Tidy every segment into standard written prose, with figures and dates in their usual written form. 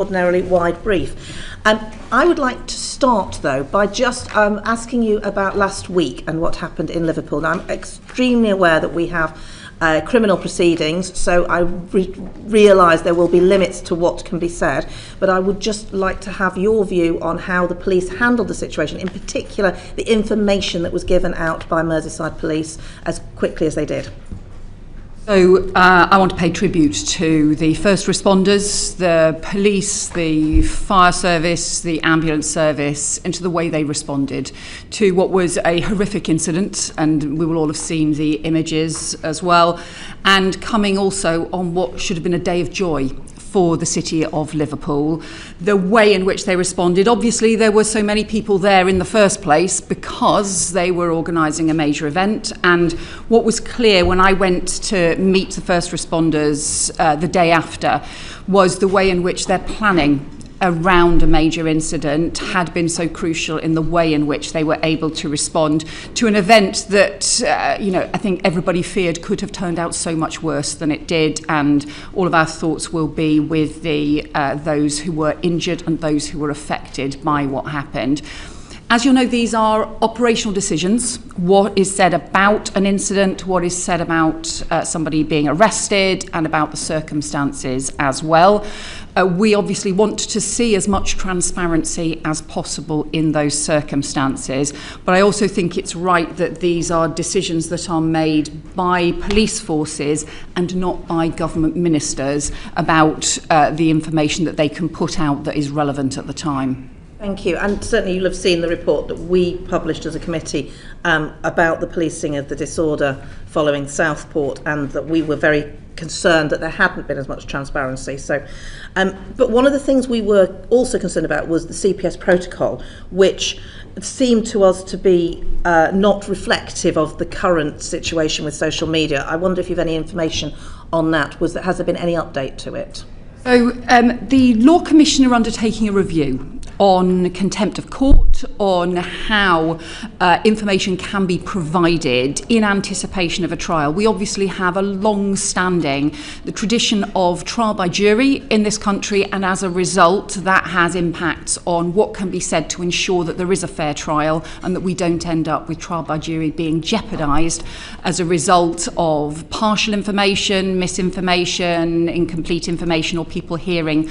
Ordinarily wide brief. I would like to start though by just asking you about last week and what happened in Liverpool. Now, I'm extremely aware that we have criminal proceedings, so I realise there will be limits to what can be said, but I would just like to have your view on how the police handled the situation, in particular the information that was given out by Merseyside Police as quickly as they did. So I want to pay tribute to the first responders, the police, the fire service, the ambulance service, and to the way they responded to what was a horrific incident, and we will all have seen the images as well, and coming also on what should have been a day of joy for the city of Liverpool. The way in which they responded, obviously there were so many people there in the first place because they were organising a major event, and what was clear when I went to meet the first responders the day after was the way in which their planning around a major incident had been so crucial in the way in which they were able to respond to an event that, I think everybody feared could have turned out so much worse than it did, and all of our thoughts will be with those who were injured and those who were affected by what happened. As you know, these are operational decisions. What is said about an incident, what is said about somebody being arrested, and about the circumstances as well. We obviously want to see as much transparency as possible in those circumstances, but I also think it's right that these are decisions that are made by police forces and not by government ministers about the information that they can put out that is relevant at the time. Thank you. And certainly you'll have seen the report that we published as a committee about the policing of the disorder following Southport, and that we were very concerned that there hadn't been as much transparency. So, but one of the things we were also concerned about was the CPS protocol, which seemed to us to be not reflective of the current situation with social media. I wonder if you have any information on that. Has there been any update to it? So the Law Commissioner undertaking a review on contempt of court, on how information can be provided in anticipation of a trial. We obviously have a long-standing the tradition of trial by jury in this country, and as a result that has impacts on what can be said to ensure that there is a fair trial and that we don't end up with trial by jury being jeopardised as a result of partial information, misinformation, incomplete information, or people hearing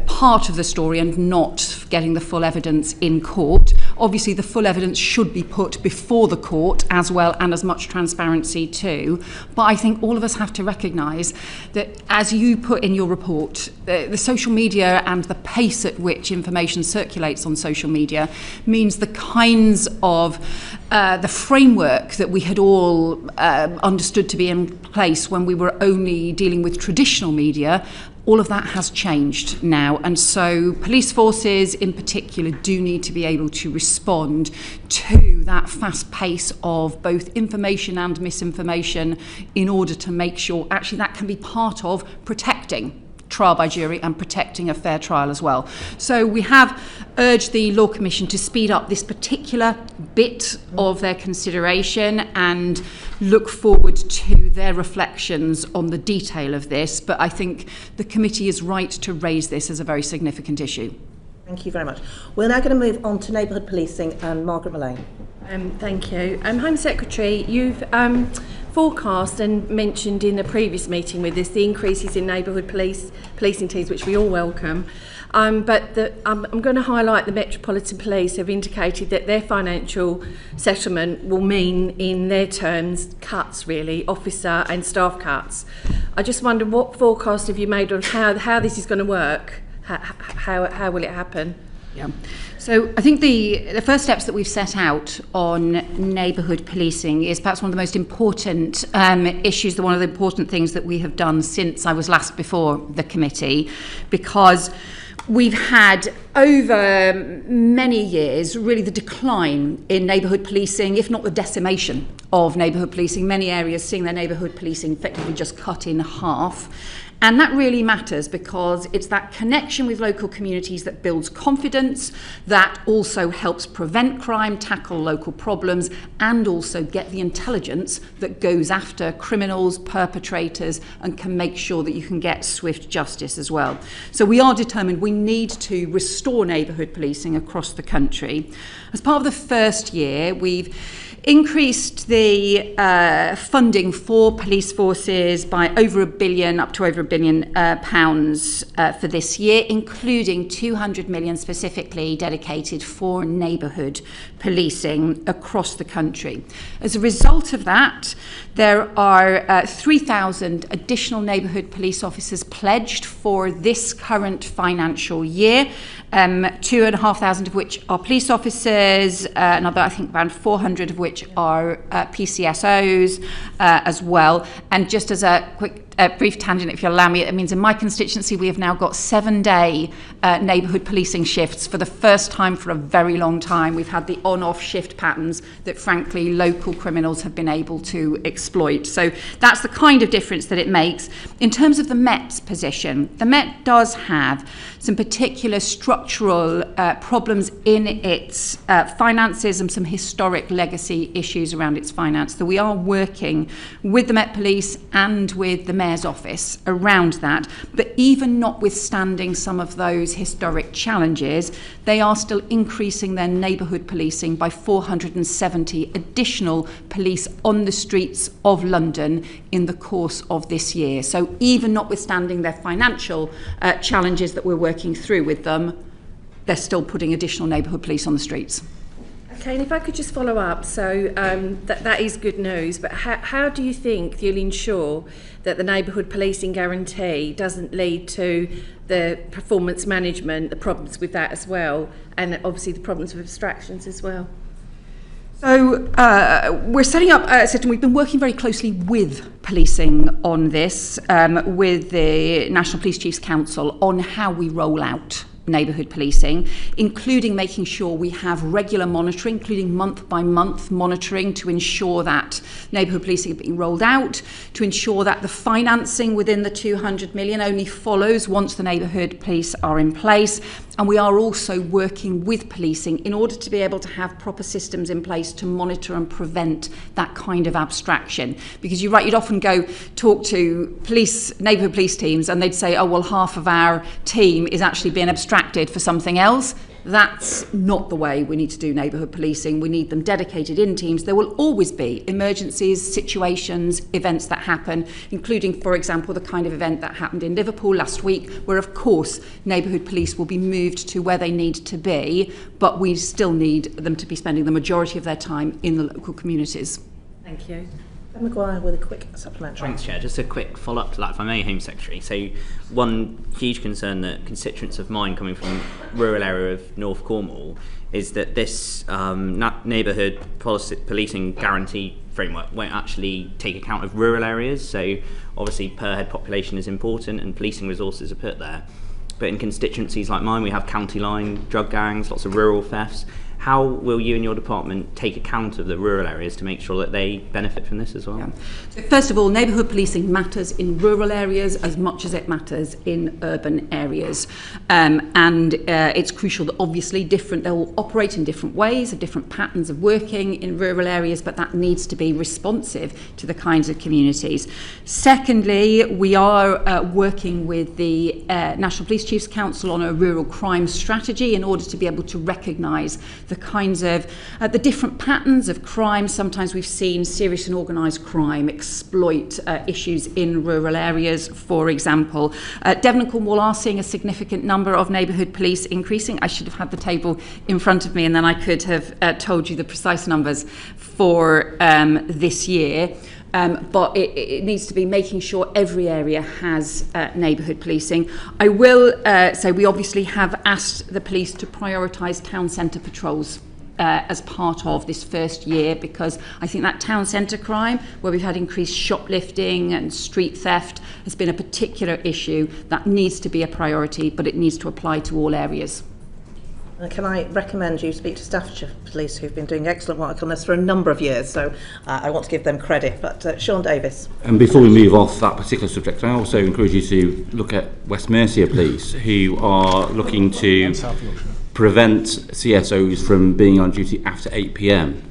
part of the story and not getting the full evidence in court. Obviously, the full evidence should be put before the court as well, and as much transparency too. But I think all of us have to recognise that, as you put in your report, the social media and the pace at which information circulates on social media means the kinds of the framework that we had all understood to be in place when we were only dealing with traditional media, all of that has changed now, and so police forces in particular do need to be able to respond to that fast pace of both information and misinformation in order to make sure actually that can be part of protecting trial by jury and protecting a fair trial as well. So we have urged the Law Commission to speed up this particular bit of their consideration and look forward to their reflections on the detail of this, but I think the committee is right to raise this as a very significant issue. Thank you very much. We're now going to move on to neighbourhood policing, and Margaret Mullane. Thank you. Home Secretary, you've forecast and mentioned in a previous meeting with us the increases in neighbourhood policing teams, which we all welcome. But I'm going to highlight the Metropolitan Police have indicated that their financial settlement will mean, in their terms, cuts really, officer and staff cuts. I just wonder what forecast have you made on how this is going to work? How will it happen? Yeah. So I think the first steps that we've set out on neighbourhood policing is perhaps one of the most important issues, one of the important things that we have done since I was last before the committee, because we've had over many years really the decline in neighbourhood policing, if not the decimation of neighbourhood policing, many areas seeing their neighbourhood policing effectively just cut in half. And that really matters because it's that connection with local communities that builds confidence, that also helps prevent crime, tackle local problems, and also get the intelligence that goes after criminals, perpetrators, and can make sure that you can get swift justice as well. So we are determined we need to restore neighbourhood policing across the country. As part of the first year, we've increased the funding for police forces by over £1 billion, up to over £1 billion pounds for this year, including 200 million specifically dedicated for neighbourhood policing across the country. As a result of that, there are 3,000 additional neighbourhood police officers pledged for this current financial year, 2,500 of which are police officers, another, I think, around 400 of which are PCSOs as well. And just as a quick brief tangent, if you'll allow me, it means in my constituency we have now got 7-day neighbourhood policing shifts for the first time for a very long time. We've had the on-off shift patterns that, frankly, local criminals have been able to exploit. So that's the kind of difference that it makes. In terms of the Met's position, the Met does have some particular structural problems in its finances and some historic legacy issues around its finance. So we are working with the Met Police and with the Mayor's office around that, but even notwithstanding some of those historic challenges, they are still increasing their neighbourhood policing by 470 additional police on the streets of London in the course of this year. So even notwithstanding their financial challenges that we're working through with them, they're still putting additional neighbourhood police on the streets. Okay, and if I could just follow up, so that is good news, but how do you think you'll ensure that the neighbourhood policing guarantee doesn't lead to the performance management, the problems with that as well, and obviously the problems with abstractions as well? So we're setting up a system. We've been working very closely with policing on this, with the National Police Chiefs Council on how we roll out neighbourhood policing, including making sure we have regular monitoring, including month-by-month monitoring to ensure that neighbourhood policing is being rolled out, to ensure that the financing within the 200 million only follows once the neighbourhood police are in place. And we are also working with policing in order to be able to have proper systems in place to monitor and prevent that kind of abstraction. Because you're right, you'd often go talk to neighbourhood police teams and they'd say, oh, well, half of our team is actually being abstracted for something else. That's not the way we need to do neighbourhood policing. We need them dedicated in teams. There will always be emergencies, situations, events that happen, including, for example, the kind of event that happened in Liverpool last week, where, of course, neighbourhood police will be moved to where they need to be, but we still need them to be spending the majority of their time in the local communities. Thank you. Maguire with a quick supplementary. Thanks, Chair. Just a quick follow-up to that, if I may, Home Secretary. So one huge concern that constituents of mine coming from rural area of North Cornwall is that this neighbourhood policing guarantee framework won't actually take account of rural areas. So obviously per head population is important and policing resources are put there. But in constituencies like mine, we have county line, drug gangs, lots of rural thefts. How will you and your department take account of the rural areas to make sure that they benefit from this as well? Yeah. So first of all, neighbourhood policing matters in rural areas as much as it matters in urban areas. And it's crucial that obviously they'll operate in different ways, have different patterns of working in rural areas, but that needs to be responsive to the kinds of communities. Secondly, we are working with the National Police Chiefs Council on a rural crime strategy in order to be able to recognise the kinds of the different patterns of crime. Sometimes we've seen serious and organised crime exploit issues in rural areas, for example. Devon and Cornwall are seeing a significant number of neighbourhood police increasing. I should have had the table in front of me and then I could have told you the precise numbers for this year. But it needs to be making sure every area has neighbourhood policing. I will say we obviously have asked the police to prioritise town centre patrols as part of this first year, because I think that town centre crime, where we've had increased shoplifting and street theft, has been a particular issue that needs to be a priority, but it needs to apply to all areas. Can I recommend you speak to Staffordshire Police, who've been doing excellent work on this for a number of years, so I want to give them credit. But Sean Davis. And before we move off that particular subject, I also encourage you to look at West Mercia Police, who are looking to prevent CSOs from being on duty after 8 p.m.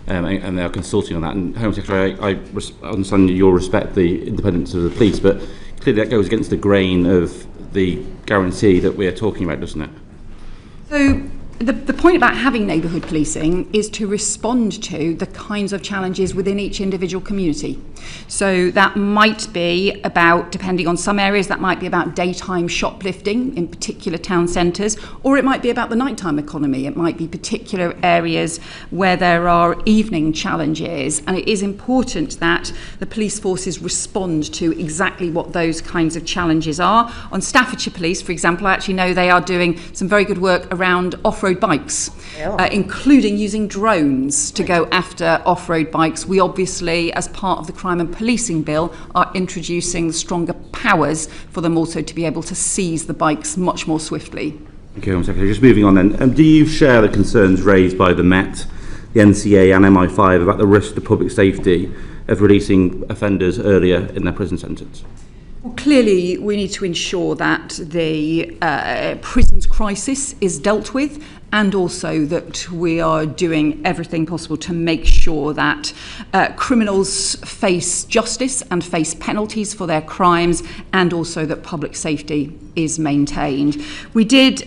And they are consulting on that. And Home Secretary, I understand you'll respect the independence of the police, but clearly that goes against the grain of the guarantee that we're talking about, doesn't it? So the point about having neighbourhood policing is to respond to the kinds of challenges within each individual community. So that might be about, depending on some areas, that might be about daytime shoplifting in particular town centres, or it might be about the nighttime economy. It might be particular areas where there are evening challenges, and it is important that the police forces respond to exactly what those kinds of challenges are. On Staffordshire Police, for example, I actually know they are doing some very good work around off-road bikes, including using drones to go after off-road bikes. We obviously, as part of the Crime and Policing Bill, are introducing stronger powers for them also to be able to seize the bikes much more swiftly. Okay, Home Secretary. Just moving on then. Do you share the concerns raised by the Met, the NCA and MI5 about the risk to public safety of releasing offenders earlier in their prison sentence? Well, clearly, we need to ensure that the prisons crisis is dealt with, and also that we are doing everything possible to make sure that criminals face justice and face penalties for their crimes, and also that public safety is maintained. We did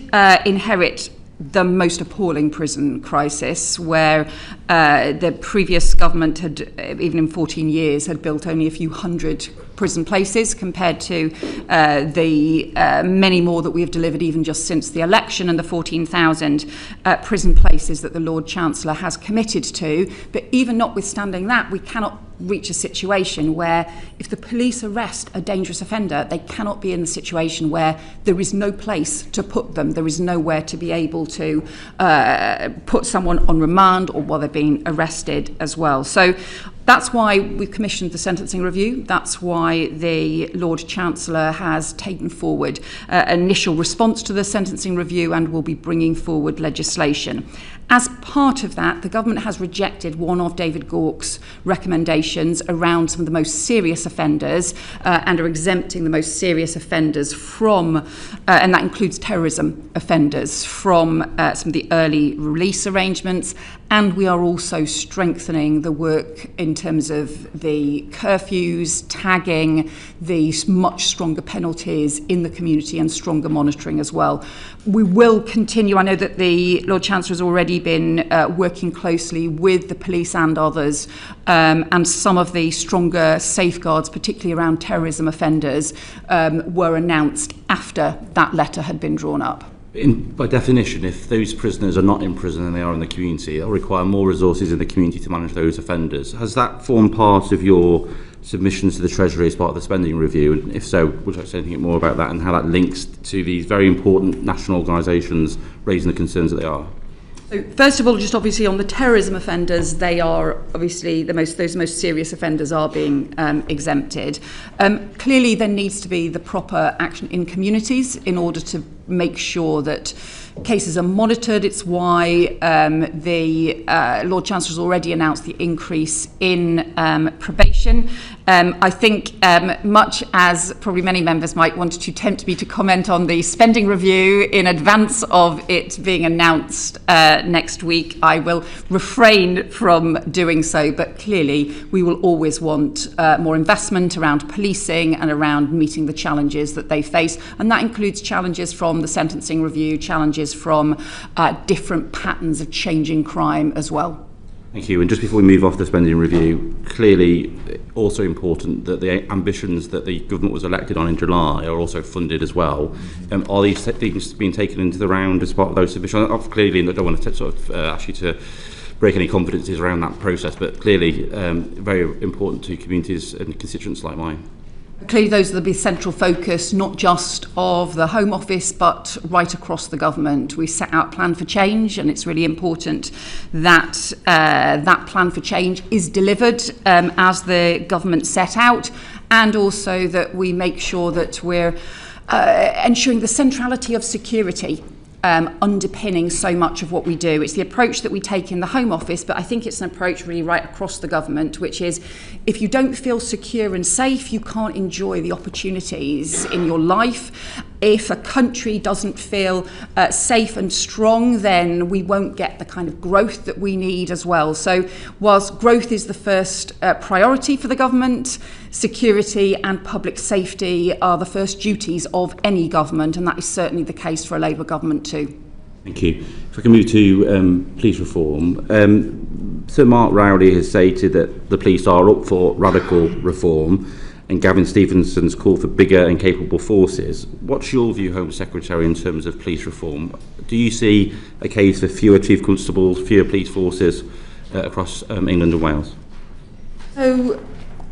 inherit the most appalling prison crisis, where the previous government had, even in 14 years, had built only a few hundred prison places compared to the many more that we have delivered even just since the election, and the 14,000 prison places that the Lord Chancellor has committed to. But even notwithstanding that, we cannot reach a situation where if the police arrest a dangerous offender, they cannot be in the situation where there is no place to put them. There is nowhere to be able to put someone on remand or while they're being arrested as well. So that's why we've commissioned the sentencing review. That's why the Lord Chancellor has taken forward initial response to the sentencing review and will be bringing forward legislation. As part of that, the government has rejected one of David Gauke's recommendations around some of the most serious offenders and are exempting the most serious offenders from, and that includes terrorism offenders, from some of the early release arrangements. And we are also strengthening the work in terms of the curfews, tagging, the much stronger penalties in the community and stronger monitoring as well. We will continue. I know that the Lord Chancellor has already been working closely with the police and others, and some of the stronger safeguards, particularly around terrorism offenders, were announced after that letter had been drawn up. By definition, if those prisoners are not in prison and they are in the community, it'll require more resources in the community to manage those offenders. Has that formed part of your submissions to the Treasury as part of the spending review? And if so, would you like to say anything more about that and how that links to these very important national organisations raising the concerns that they are? So first of all, just obviously on the terrorism offenders, they are obviously those most serious offenders are being exempted. Clearly, there needs to be the proper action in communities in order to make sure that cases are monitored. It's why the Lord Chancellor has already announced the increase in probation. I think much as probably many members might want to tempt me to comment on the spending review in advance of it being announced next week, I will refrain from doing so. But clearly, we will always want more investment around policing and around meeting the challenges that they face. And that includes challenges from the sentencing review, challenges from different patterns of changing crime as well. Thank you. And just before we move off the spending review, clearly also important that the ambitions that the government was elected on in July are also funded as well. Are these things being taken into the round as part of those submissions? Clearly, I don't want to ask you to break any confidences around that process, but clearly very important to communities and constituents like mine. Clearly, those will be central focus, not just of the Home Office, but right across the government. We set out a plan for change, and it's really important that that plan for change is delivered as the government set out, and also that we make sure that we're ensuring the centrality of security underpinning so much of what we do. It's the approach that we take in the Home Office, but I think it's an approach really right across the government, which is if you don't feel secure and safe, you can't enjoy the opportunities in your life. If a country doesn't feel safe and strong, then we won't get the kind of growth that we need as well. So whilst growth is the first priority for the government, security and public safety are the first duties of any government, and that is certainly the case for a Labour government too. Thank you. If I can move to police reform. Sir Mark Rowley has stated that the police are up for radical reform, and Gavin Stevenson's call for bigger and capable forces. What's your view, Home Secretary, in terms of police reform? Do you see a case for fewer chief constables, fewer police forces across England and Wales? So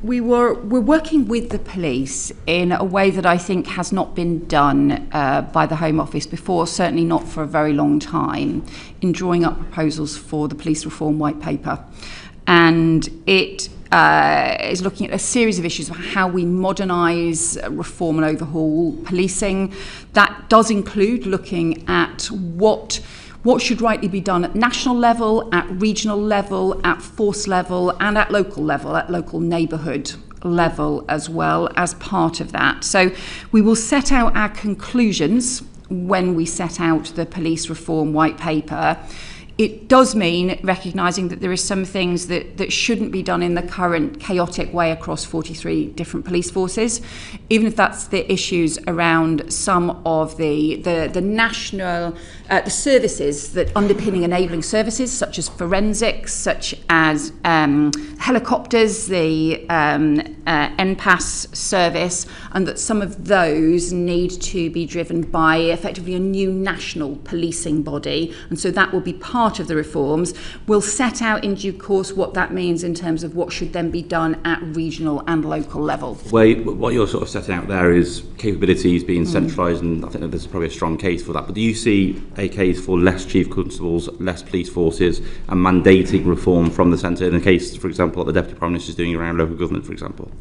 we're working with the police in a way that I think has not been done by the Home Office before, certainly not for a very long time, in drawing up proposals for the police reform white paper. And it is looking at a series of issues of how we modernise, reform and overhaul policing. That does include looking at what should rightly be done at national level, at regional level, at force level and at local neighbourhood level as well as part of that. So we will set out our conclusions when we set out the police reform white paper. It does mean recognising that there are some things that shouldn't be done in the current chaotic way across 43 different police forces, even if that's the issues around some of the national the services that underpinning enabling services, such as forensics, such as helicopters, the NPAS service, and that some of those need to be driven by effectively a new national policing body. And so that will be part of the reforms. We'll set out in due course what that means in terms of what should then be done at regional and local level. Well, what you're sort of setting out there is capabilities being centralised, and I think that there's probably a strong case for that. But do you see a case for less chief constables, less police forces, and mandating reform from the centre in the case, for example, what the Deputy Prime Minister is doing around local government, for example?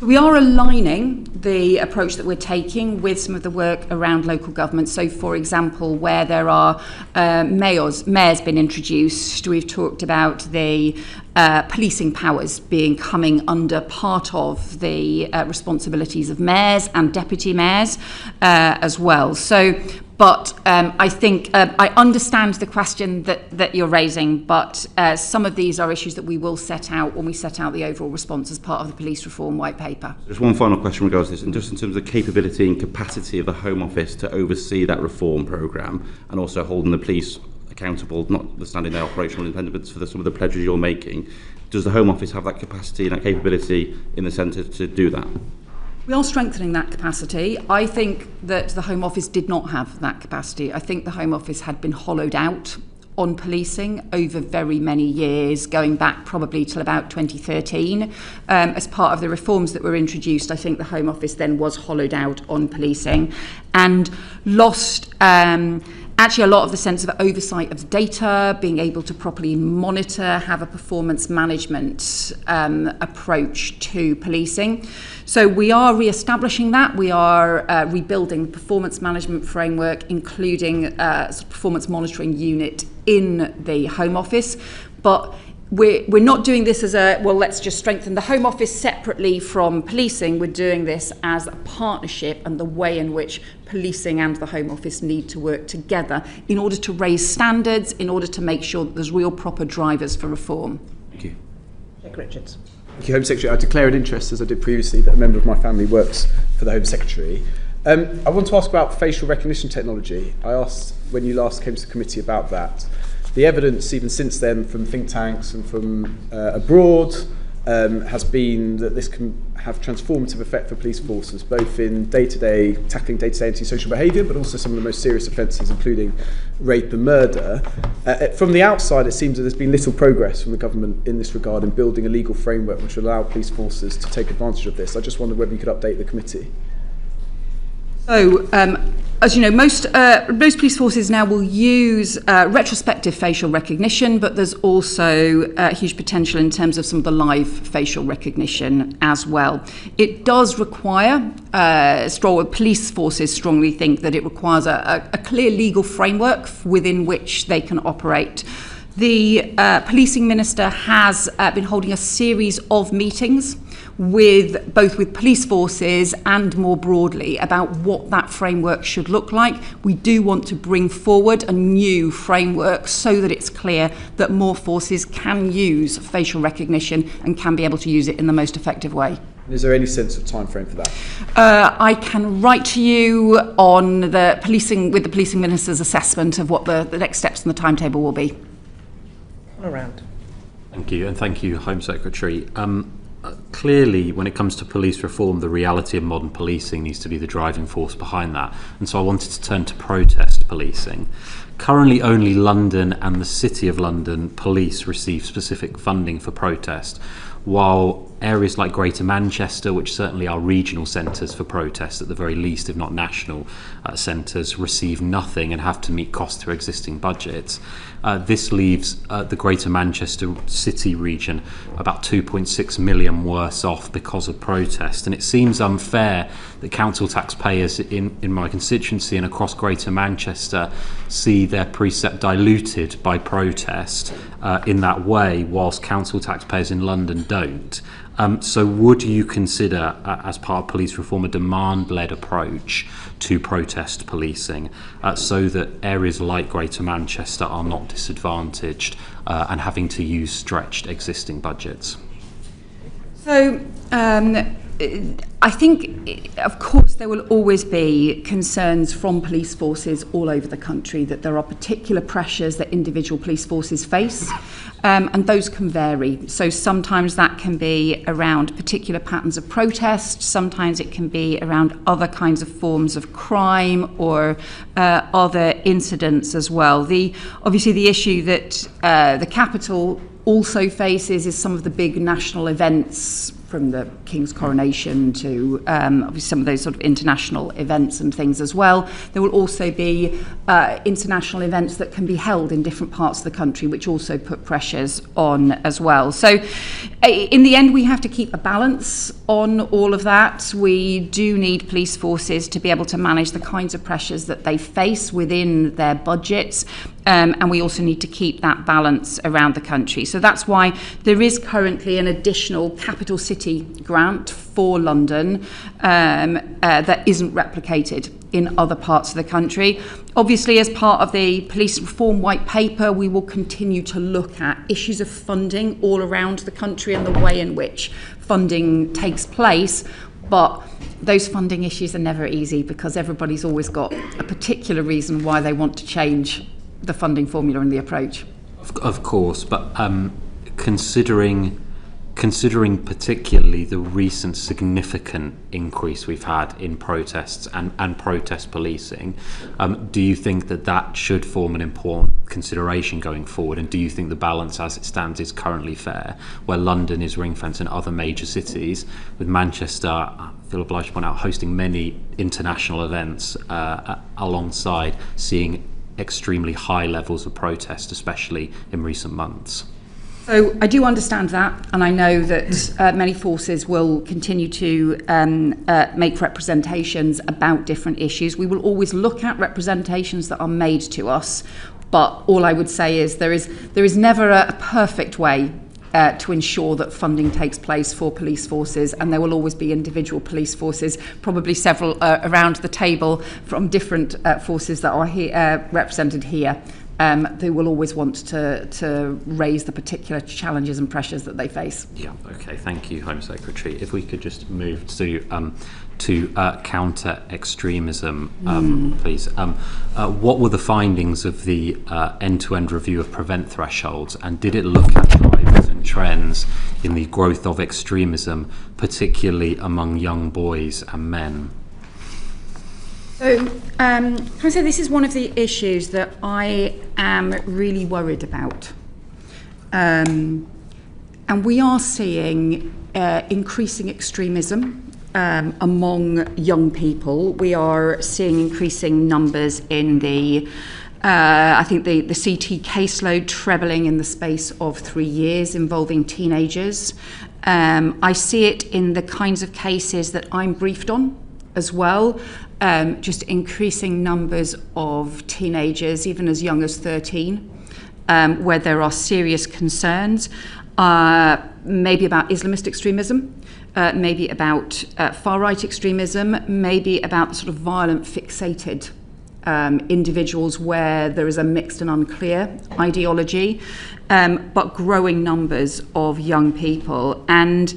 We are aligning the approach that we're taking with some of the work around local government. So, for example, where there are mayors been introduced, we've talked about the policing powers coming under part of the responsibilities of mayors and deputy mayors as well. So, but I think I understand the question that you're raising, but some of these are issues that we will set out when we set out the overall response as part of the police reform white paper. Just one final question regards this, and just in terms of the capability and capacity of the Home Office to oversee that reform programme, and also holding the police accountable, notwithstanding their operational independence for some of the pledges you're making. Does the Home Office have that capacity and that capability in the centre to do that? We are strengthening that capacity. I think that the Home Office did not have that capacity. I think the Home Office had been hollowed out on policing over very many years, going back probably till about 2013. As part of the reforms that were introduced, I think the Home Office then was hollowed out on policing and lost actually a lot of the sense of oversight of data, being able to properly monitor, have a performance management approach to policing. So we are re-establishing that. We are rebuilding the performance management framework, including a performance monitoring unit in the Home Office. But we're not doing this as let's just strengthen the Home Office separately from policing. We're doing this as a partnership, and the way in which policing and the Home Office need to work together in order to raise standards, in order to make sure that there's real proper drivers for reform. Thank you. Jack Richards. Thank you, Home Secretary. I declare an interest, as I did previously, that a member of my family works for the Home Secretary. I want to ask about facial recognition technology. I asked when you last came to the committee about that. The evidence, even since then, from think tanks and from abroad, has been that this can have transformative effect for police forces, both in tackling day-to-day antisocial behaviour, but also some of the most serious offences, including rape and murder. From the outside, it seems that there's been little progress from the government in this regard in building a legal framework which will allow police forces to take advantage of this. I just wondered whether you could update the committee. So, as you know, most police forces now will use retrospective facial recognition, but there's also huge potential in terms of some of the live facial recognition as well. It does require, police forces strongly think that it requires a clear legal framework within which they can operate. The policing minister has been holding a series of meetings with police forces and more broadly about what that framework should look like. We do want to bring forward a new framework so that it's clear that more forces can use facial recognition and can be able to use it in the most effective way. Is there any sense of time frame for that? I can write to you on the policing minister's assessment of what the next steps in the timetable will be. Around. Thank you, and thank you, Home Secretary. Clearly, when it comes to police reform, the reality of modern policing needs to be the driving force behind that. And so I wanted to turn to protest policing. Currently, only London and the City of London police receive specific funding for protest, while areas like Greater Manchester, which certainly are regional centres for protest at the very least, if not national centres, receive nothing and have to meet costs through existing budgets. This leaves the Greater Manchester City region about 2.6 million worse off because of protest. And it seems unfair that council taxpayers in my constituency and across Greater Manchester see their precept diluted by protest in that way, whilst council taxpayers in London don't. So would you consider, as part of police reform, a demand-led approach to protest policing so that areas like Greater Manchester are not disadvantaged and having to use stretched existing budgets? So I think, of course, there will always be concerns from police forces all over the country that there are particular pressures that individual police forces face, and those can vary. So sometimes that can be around particular patterns of protest, sometimes it can be around other kinds of forms of crime or other incidents as well. Obviously the issue that the capital also faces is some of the big national events, from the King's coronation to obviously some of those sort of international events and things as well. There will also be international events that can be held in different parts of the country, which also put pressures on as well. So in the end, we have to keep a balance on all of that. We do need police forces to be able to manage the kinds of pressures that they face within their budgets. And we also need to keep that balance around the country. So that's why there is currently an additional capital city grant for London that isn't replicated in other parts of the country. Obviously, as part of the police reform white paper, we will continue to look at issues of funding all around the country and the way in which funding takes place. But those funding issues are never easy because everybody's always got a particular reason why they want to change the funding formula and the approach. Of course, but considering particularly the recent significant increase we've had in protests and protest policing, do you think that should form an important consideration going forward? And do you think the balance as it stands is currently fair, where London is ring-fenced and other major cities, with Manchester, I feel obliged to point out, hosting many international events alongside seeing extremely high levels of protest, especially in recent months? So I do understand that, and I know that many forces will continue to make representations about different issues. We will always look at representations that are made to us, but all I would say is there is never a perfect way to ensure that funding takes place for police forces, and there will always be individual police forces, probably several around the table from different forces that are here, represented here. They will always want to raise the particular challenges and pressures that they face. Yeah, okay, thank you, Home Secretary. If we could just move to counter-extremism, please. What were the findings of the end-to-end review of prevent thresholds, and did it look at drivers and trends in the growth of extremism, particularly among young boys and men? So, can I say this is one of the issues that I am really worried about. And we are seeing increasing extremism among young people. We are seeing increasing numbers in the I think the CT caseload trebling in the space of 3 years involving teenagers. I see it in the kinds of cases that I'm briefed on as well, just increasing numbers of teenagers, even as young as 13, where there are serious concerns, maybe about Islamist extremism, maybe about far-right extremism, maybe about sort of violent fixated individuals where there is a mixed and unclear ideology, but growing numbers of young people. And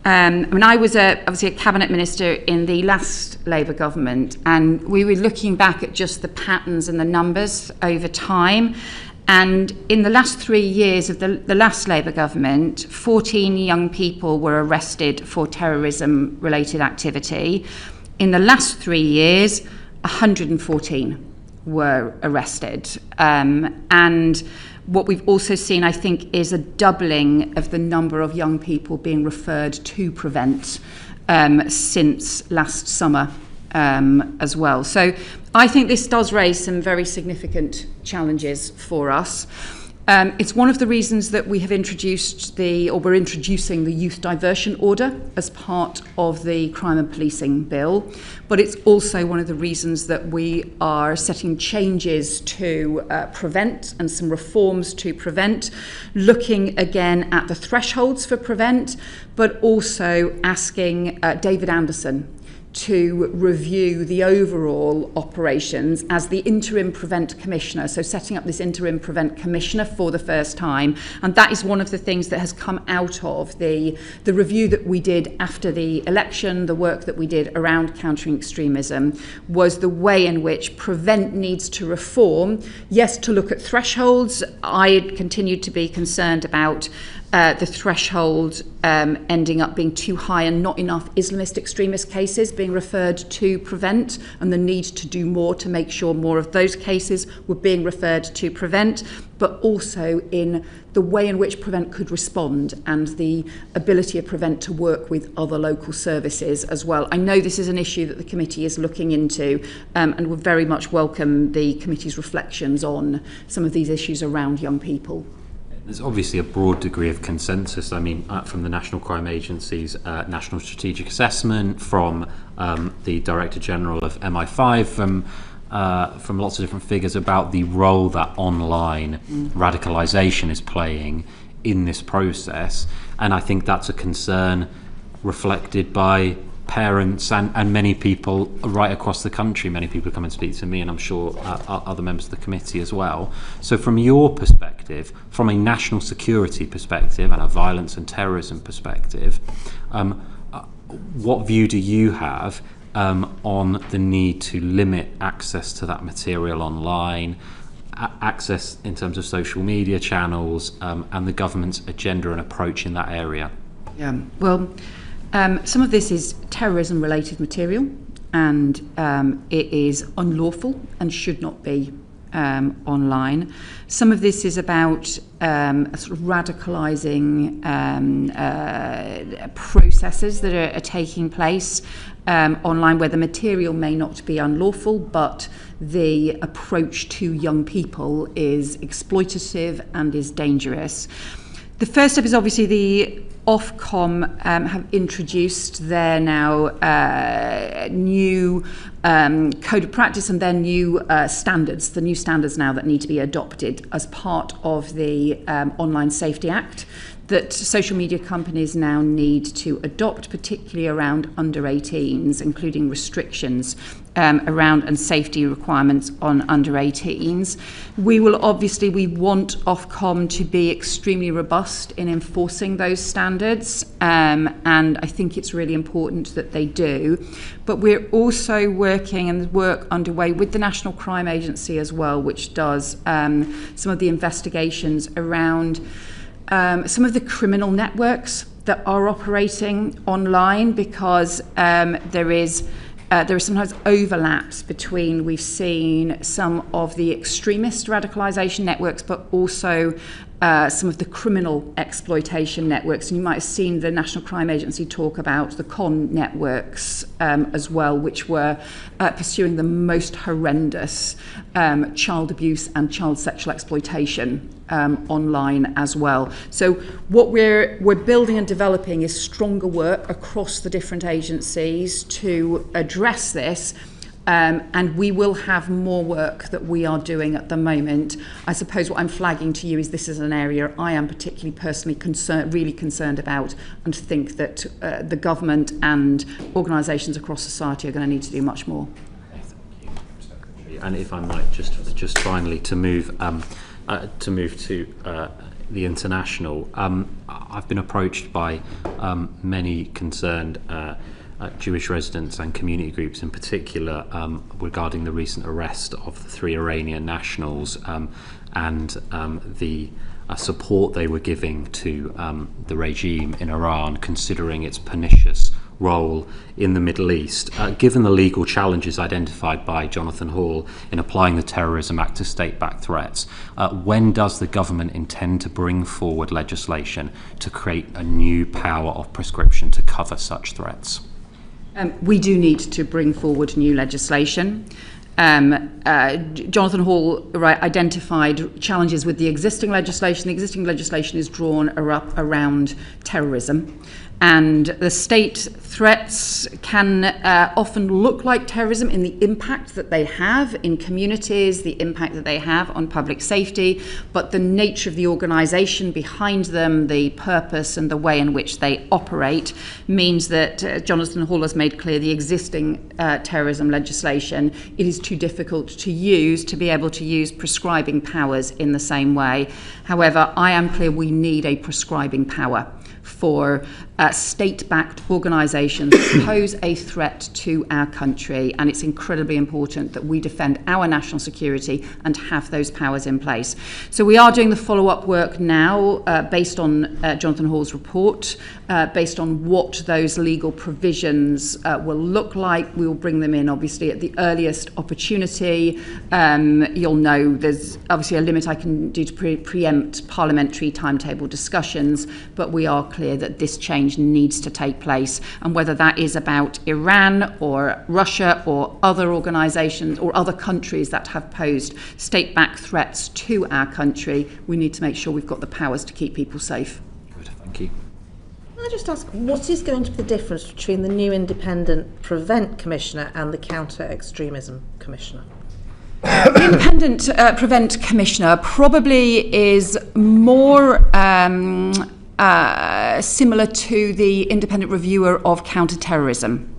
I mean, I was obviously a cabinet minister in the last Labour government, and we were looking back at just the patterns and the numbers over time. And in the last 3 years of the last Labour government, 14 young people were arrested for terrorism-related activity. In the last 3 years, 114 were arrested. And what we've also seen, I think, is a doubling of the number of young people being referred to Prevent since last summer as well. So I think this does raise some very significant challenges for us. It's one of the reasons that we have we're introducing the youth diversion order as part of the crime and policing bill, but it's also one of the reasons that we are setting changes to Prevent and some reforms to Prevent, looking again at the thresholds for Prevent, but also asking David Anderson to review the overall operations as the interim Prevent Commissioner, so setting up this interim Prevent Commissioner for the first time. And that is one of the things that has come out of the review that we did after the election, the work that we did around countering extremism, was the way in which Prevent needs to reform. Yes, to look at thresholds. I continued to be concerned about the threshold ending up being too high and not enough Islamist extremist cases being referred to Prevent, and the need to do more to make sure more of those cases were being referred to Prevent, but also in the way in which Prevent could respond and the ability of Prevent to work with other local services as well. I know this is an issue that the committee is looking into, and would very much welcome the committee's reflections on some of these issues around young people. There's obviously a broad degree of consensus. I mean, from the National Crime Agency's National Strategic Assessment, from the Director General of MI5, from lots of different figures about the role that online radicalisation is playing in this process. And I think that's a concern reflected by parents and many people right across the country. Many people come and speak to me, and I'm sure other members of the committee as well. So from your perspective, from a national security perspective and a violence and terrorism perspective, what view do you have on the need to limit access to that material online, access in terms of social media channels, and the government's agenda and approach in that area? Yeah, well, some of this is terrorism-related material, and it is unlawful and should not be online. Some of this is about sort of radicalising processes that are taking place online, where the material may not be unlawful, but the approach to young people is exploitative and is dangerous. The first step is obviously the Ofcom have introduced their now new code of practice and their new standards, the new standards now that need to be adopted as part of the Online Safety Act that social media companies now need to adopt, particularly around under 18s, including restrictions around and safety requirements on under 18s. We want Ofcom to be extremely robust in enforcing those standards, and I think it's really important that they do. But we're also working, and work underway with the National Crime Agency as well, which does some of the investigations around some of the criminal networks that are operating online, because there is sometimes overlaps between, we've seen some of the extremist radicalisation networks, but also some of the criminal exploitation networks. And you might have seen the National Crime Agency talk about the con networks as well, which were pursuing the most horrendous child abuse and child sexual exploitation online as well. So what we're building and developing is stronger work across the different agencies to address this. And we will have more work that we are doing at the moment. I suppose what I'm flagging to you is this is an area I am particularly personally really concerned about, and think that the government and organisations across society are going to need to do much more. And if I might just finally to move to the international, I've been approached by many concerned Jewish residents and community groups in particular regarding the recent arrest of the 3 Iranian nationals and the support they were giving to the regime in Iran, considering its pernicious role in the Middle East. Given the legal challenges identified by Jonathan Hall in applying the Terrorism Act to state-backed threats, when does the government intend to bring forward legislation to create a new power of prescription to cover such threats? We do need to bring forward new legislation. Jonathan Hall identified challenges with the existing legislation. The existing legislation is drawn around terrorism. And the state threats can often look like terrorism in the impact that they have in communities, the impact that they have on public safety, but the nature of the organisation behind them, the purpose and the way in which they operate means that Jonathan Hall has made clear the existing terrorism legislation, it is too difficult to use to be able to use prescribing powers in the same way. However, I am clear we need a prescribing power for state-backed organisations that pose a threat to our country, and it's incredibly important that we defend our national security and have those powers in place. So we are doing the follow-up work now based on Jonathan Hall's report, based on what those legal provisions will look like. We will bring them in obviously at the earliest opportunity. You'll know there's obviously a limit I can do to preempt parliamentary timetable discussions, but we are clear that this change needs to take place, and whether that is about Iran or Russia or other organisations or other countries that have posed state-backed threats to our country, we need to make sure we've got the powers to keep people safe. Good, thank you. Can I just ask, what is going to be the difference between the new independent Prevent Commissioner and the Counter-extremism Commissioner? The Independent Prevent Commissioner probably is more similar to the independent reviewer of counter-terrorism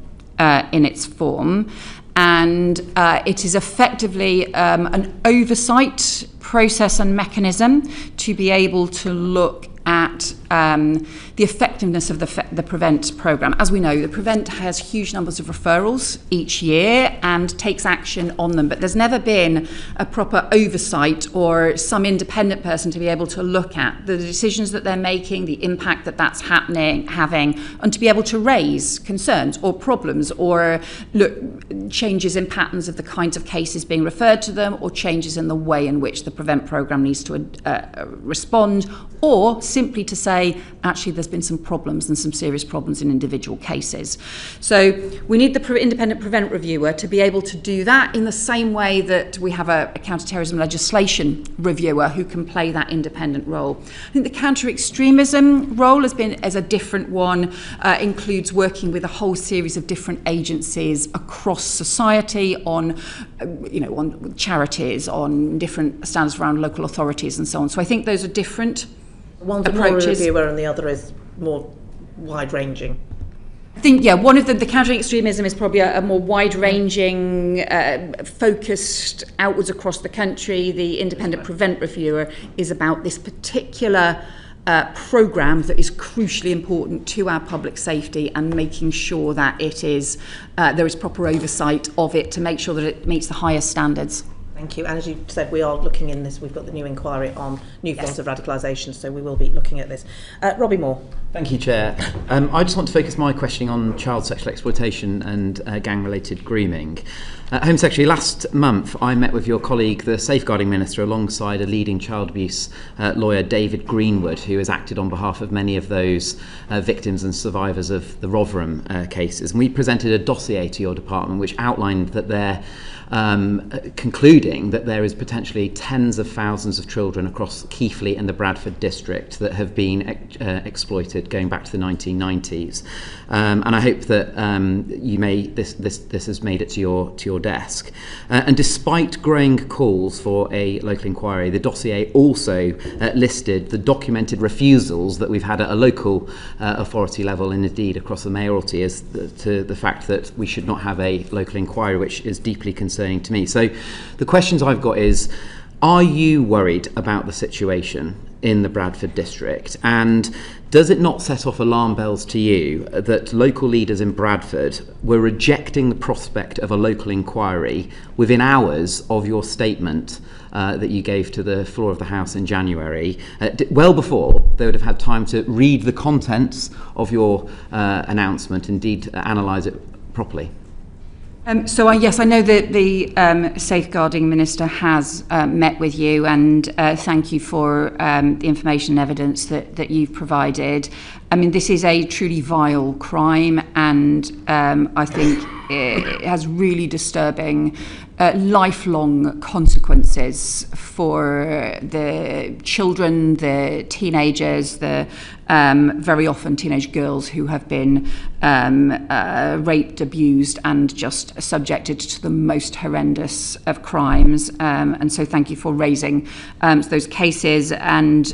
in its form, and it is effectively an oversight process and mechanism to be able to look at the effectiveness of the Prevent programme. As we know, the Prevent has huge numbers of referrals each year and takes action on them, but there's never been a proper oversight or some independent person to be able to look at the decisions that they're making, the impact that that's having, and to be able to raise concerns or problems or look changes in patterns of the kinds of cases being referred to them, or changes in the way in which the Prevent programme needs to respond, or simply to say, actually, there's been some problems and some serious problems in individual cases. So we need the independent Prevent reviewer to be able to do that in the same way that we have a counter-terrorism legislation reviewer who can play that independent role. I think the counter-extremism role as a different one, includes working with a whole series of different agencies across society on charities, on different standards around local authorities and so on. So I think those are different One's approaches. More reviewer and the other is more wide-ranging. I think, one of the counter-extremism is probably a more wide-ranging, focused outwards across the country. The independent Prevent reviewer is about this particular programme that is crucially important to our public safety, and making sure that it is there is proper oversight of it to make sure that it meets the highest standards. Thank you. And as you said, we are looking in this. We've got the new inquiry on new forms of radicalisation, so we will be looking at this. Robbie Moore. Thank you, Chair. I just want to focus my questioning on child sexual exploitation and gang-related grooming. Home Secretary, last month I met with your colleague, the Safeguarding Minister, alongside a leading child abuse lawyer, David Greenwood, who has acted on behalf of many of those victims and survivors of the Rotherham cases. And we presented a dossier to your department which outlined that they're concluding that there is potentially tens of thousands of children across Keighley and the Bradford district that have been exploited going back to the 1990s. And I hope that this has made it to your desk. And despite growing calls for a local inquiry, the dossier also listed the documented refusals that we've had at a local authority level and indeed across the mayoralty as to the fact that we should not have a local inquiry, which is deeply concerning to me. So the questions I've got is, are you worried about the situation in the Bradford district? And does it not set off alarm bells to you that local leaders in Bradford were rejecting the prospect of a local inquiry within hours of your statement that you gave to the floor of the House in January, well before they would have had time to read the contents of your announcement, indeed analyse it properly? Yes, I know that the Safeguarding Minister has met with you, and thank you for the information and evidence that you've provided. I mean, this is a truly vile crime, and I think it has really disturbing lifelong consequences for the children, the teenagers, the very often teenage girls who have been raped, abused, and just subjected to the most horrendous of crimes. And so thank you for raising those cases. And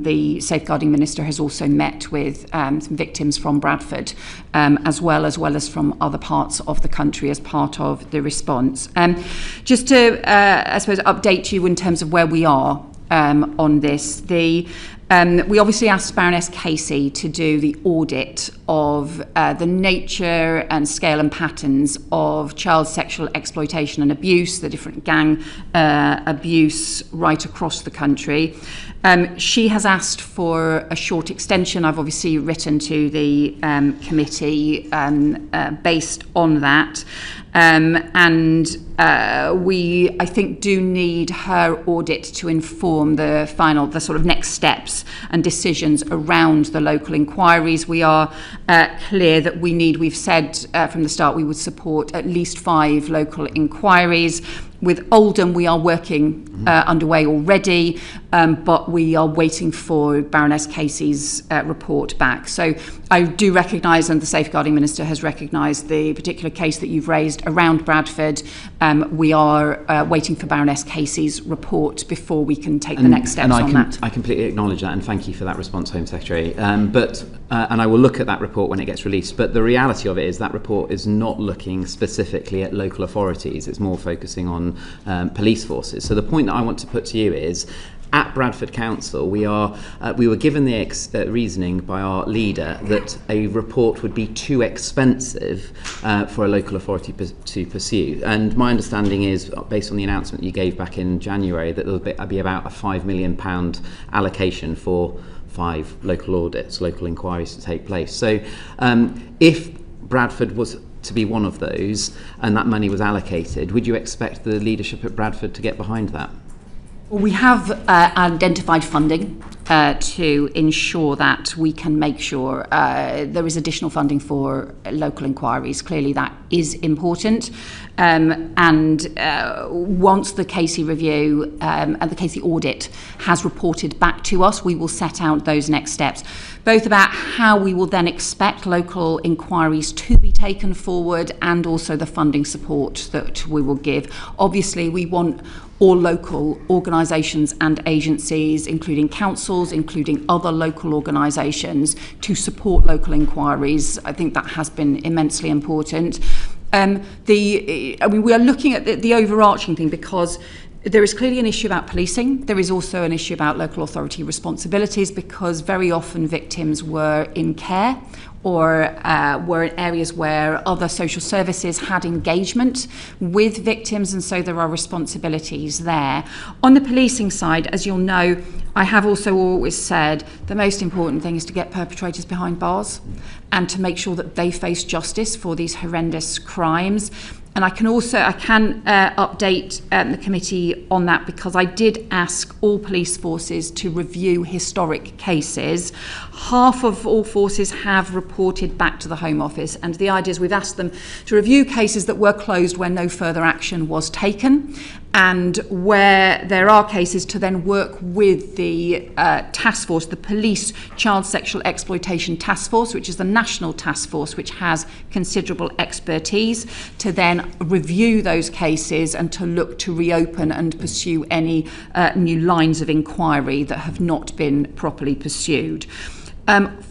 the Safeguarding Minister has also met with some victims from Bradford, as well as from other parts of the country as part of the response. Just to, I suppose, update you in terms of where we are on this. We obviously asked Baroness Secy to do the audit of the nature and scale and patterns of child sexual exploitation and abuse, the different gang abuse right across the country. She has asked for a short extension. I've obviously written to the committee based on that. We, I think, do need her audit to inform the sort of next steps and decisions around the local inquiries. We are clear that we've said from the start we would support at least 5 local inquiries. With Oldham, we are working underway already, but we are waiting for Baroness Casey's report back. So I do recognise, and the Safeguarding Minister has recognised, the particular case that you've raised around Bradford. We are waiting for Baroness Casey's report before we can take the next steps on that. I completely acknowledge that, and thank you for that response, Home Secretary. And I will look at that report when it gets released. But the reality of it is that report is not looking specifically at local authorities. It's more focusing on police forces. So the point that I want to put to you is, at Bradford Council, we were given the reasoning by our leader that a report would be too expensive for a local authority to pursue. And my understanding is, based on the announcement you gave back in January, that there will be about a £5 million allocation for 5 local audits, local inquiries to take place. So if Bradford was to be one of those and that money was allocated, would you expect the leadership at Bradford to get behind that? Well, we have identified funding to ensure that we can make sure there is additional funding for local inquiries. Clearly that is important. And once the Casey review and the Casey audit has reported back to us, we will set out those next steps, both about how we will then expect local inquiries to be taken forward and also the funding support that we will give. Obviously, we want all local organisations and agencies, including councils, including other local organisations, to support local inquiries. I think that has been immensely important. We are looking at the overarching thing, because There is clearly an issue about policing. There is also an issue about local authority responsibilities, because very often victims were in care or were in areas where other social services had engagement with victims, and so there are responsibilities there. On the policing side, as you'll know, I have also always said the most important thing is to get perpetrators behind bars and to make sure that they face justice for these horrendous crimes. And I can update the committee on that, because I did ask all police forces to review historic cases. Half of all forces have reported back to the Home Office, and the idea is we've asked them to review cases that were closed where no further action was taken, and where there are cases to then work with the task force, the Police Child Sexual Exploitation Task Force, which is the national task force which has considerable expertise, to then review those cases and to look to reopen and pursue any new lines of inquiry that have not been properly pursued.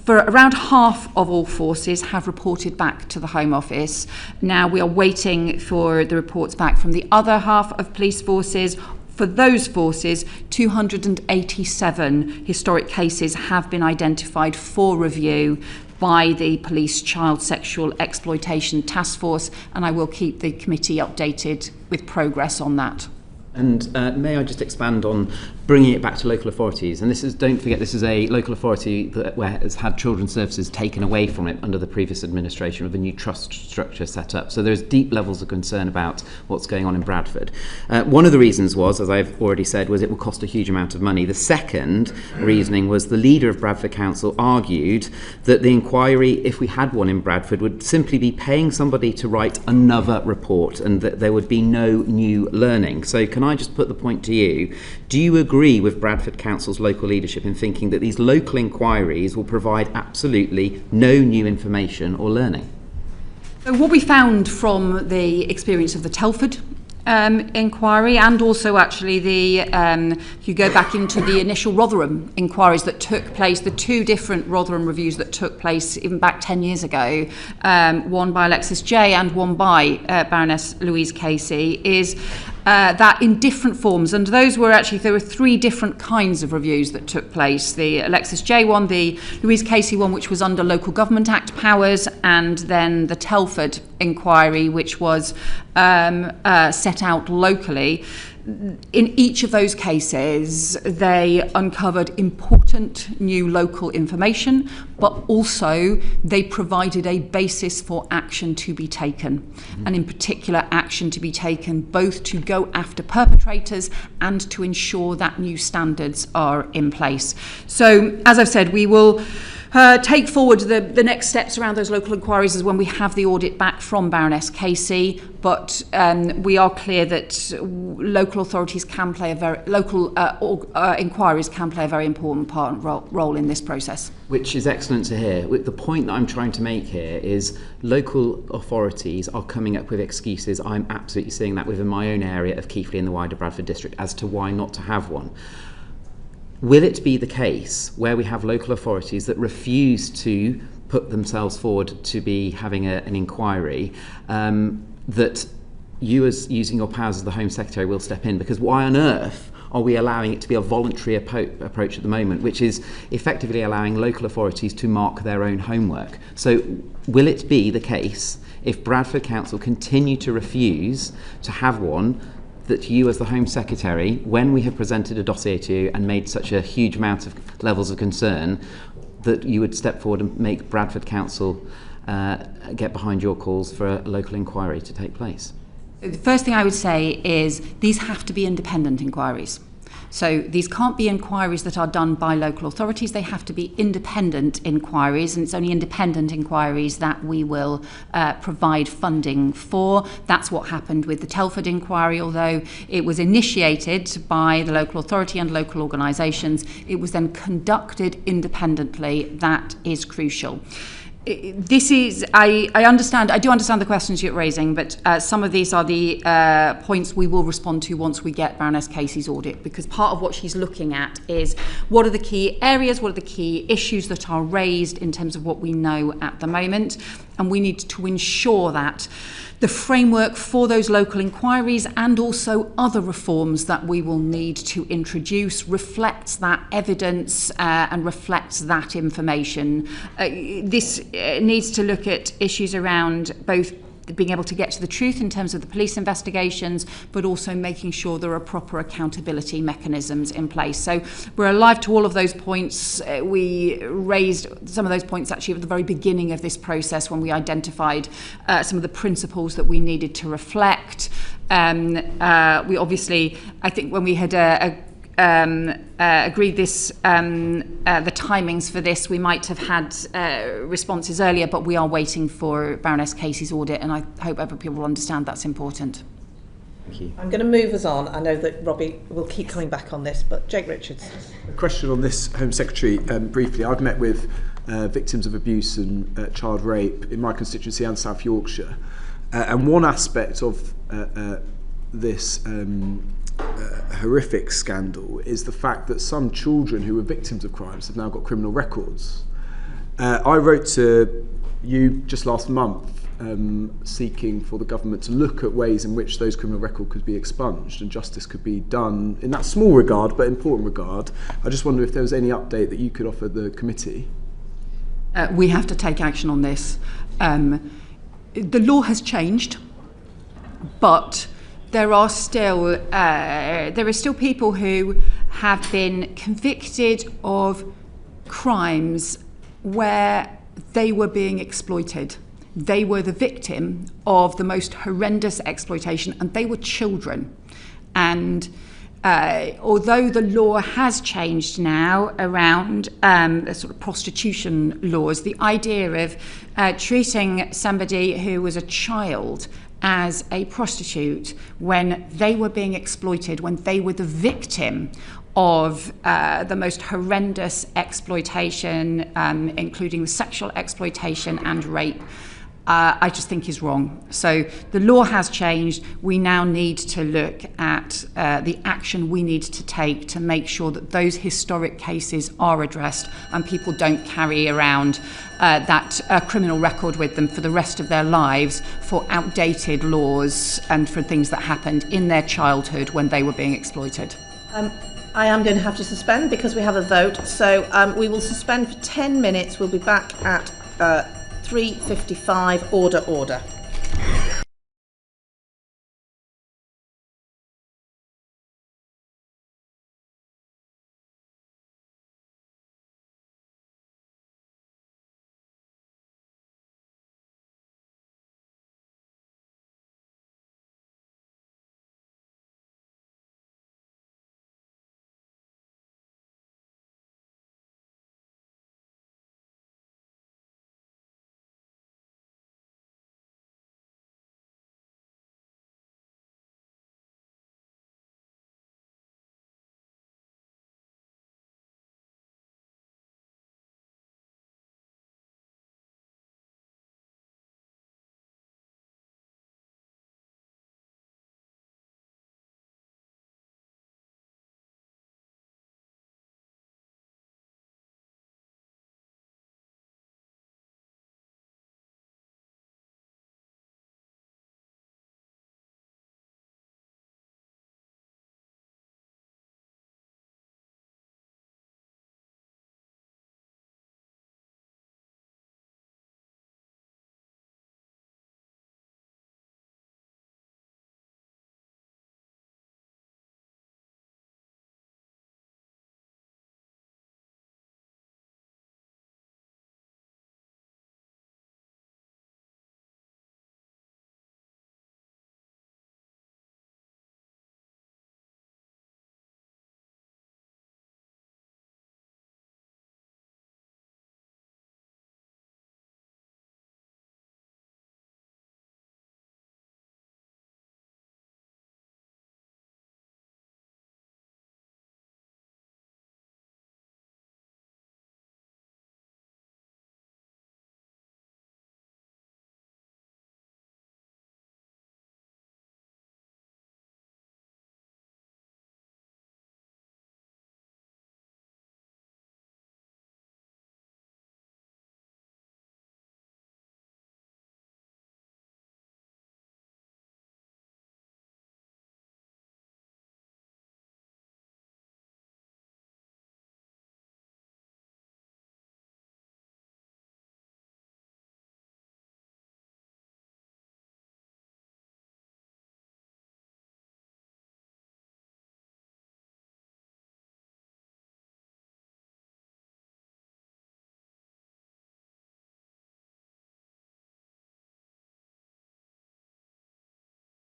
For around half of all forces have reported back to the Home Office. Now we are waiting for the reports back from the other half of police forces. For those forces, 287 historic cases have been identified for review by the Police Child Sexual Exploitation Task Force, and I will keep the committee updated with progress on that. And may I just expand on bringing it back to local authorities? And don't forget, this is a local authority that has had children's services taken away from it under the previous administration, with a new trust structure set up. So there's deep levels of concern about what's going on in Bradford. One of the reasons was, as I've already said, was it will cost a huge amount of money. The second reasoning was the leader of Bradford Council argued that the inquiry, if we had one in Bradford, would simply be paying somebody to write another report, and that there would be no new learning. So can I just put the point to you? Do you agree with Bradford Council's local leadership in thinking that these local inquiries will provide absolutely no new information or learning? So what we found from the experience of the Telford inquiry, and also actually if you go back into the initial Rotherham inquiries that took place, the two different Rotherham reviews that took place even back 10 years ago, one by Alexis J and one by Baroness Louise Casey, is that in different forms, and there were three different kinds of reviews that took place. The Alexis J one, the Louise Casey one, which was under Local Government Act powers, and then the Telford inquiry, which was set out locally. In each of those cases, they uncovered important new local information, but also they provided a basis for action to be taken, and in particular action to be taken both to go after perpetrators and to ensure that new standards are in place. So, as I've said, we will take forward the next steps around those local inquiries is when we have the audit back from Baroness Casey, but we are clear that local authorities can play inquiries can play a very important role in this process. Which is excellent to hear. The point that I'm trying to make here is local authorities are coming up with excuses. I'm absolutely seeing that within my own area of Keighley and the wider Bradford district as to why not to have one. Will it be the case where we have local authorities that refuse to put themselves forward to be having an inquiry, that you, as using your powers as the Home Secretary, will step in? Because why on earth are we allowing it to be a voluntary approach at the moment, which is effectively allowing local authorities to mark their own homework? So will it be the case, if Bradford Council continue to refuse to have one, that you, as the Home Secretary, when we have presented a dossier to you and made such a huge amount of levels of concern, that you would step forward and make Bradford Council get behind your calls for a local inquiry to take place? The first thing I would say is these have to be independent inquiries. So these can't be inquiries that are done by local authorities. They have to be independent inquiries, and it's only independent inquiries that we will provide funding for. That's what happened with the Telford inquiry. Although it was initiated by the local authority and local organisations, it was then conducted independently. That is crucial. This is, I do understand the questions you're raising, but some of these are the points we will respond to once we get Baroness Casey's audit, because part of what she's looking at is what are the key areas, what are the key issues that are raised in terms of what we know at the moment, and we need to ensure that the framework for those local inquiries and also other reforms that we will need to introduce reflects that evidence and reflects that information. This needs to look at issues around both being able to get to the truth in terms of the police investigations, but also making sure there are proper accountability mechanisms in place. So we're alive to all of those points. We raised some of those points actually at the very beginning of this process when we identified some of the principles that we needed to reflect. We obviously, I think when we had agreed this, the timings for this, we might have had responses earlier, but we are waiting for Baroness Casey's audit, and I hope other people will understand that's important. Thank you. I'm going to move us on. I know that Robbie will keep coming back on this, but Jake Richards. A question on this, Home Secretary, briefly. I've met with victims of abuse and child rape in my constituency and South Yorkshire. And one aspect of this horrific scandal is the fact that some children who were victims of crimes have now got criminal records. I wrote to you just last month seeking for the government to look at ways in which those criminal records could be expunged and justice could be done in that small regard but important regard. I just wonder if there was any update that you could offer the committee. We have to take action on this. The law has changed, but there are still people who have been convicted of crimes where they were being exploited. They were the victim of the most horrendous exploitation, and they were children. And although the law has changed now around the sort of prostitution laws, the idea of treating somebody who was a child as a prostitute when they were being exploited, when they were the victim of the most horrendous exploitation, including sexual exploitation and rape, I just think is wrong. So the law has changed. We now need to look at the action we need to take to make sure that those historic cases are addressed and people don't carry around that criminal record with them for the rest of their lives for outdated laws and for things that happened in their childhood when they were being exploited. I am going to have to suspend because we have a vote. So we will suspend for 10 minutes. We'll be back at 3:55. Order.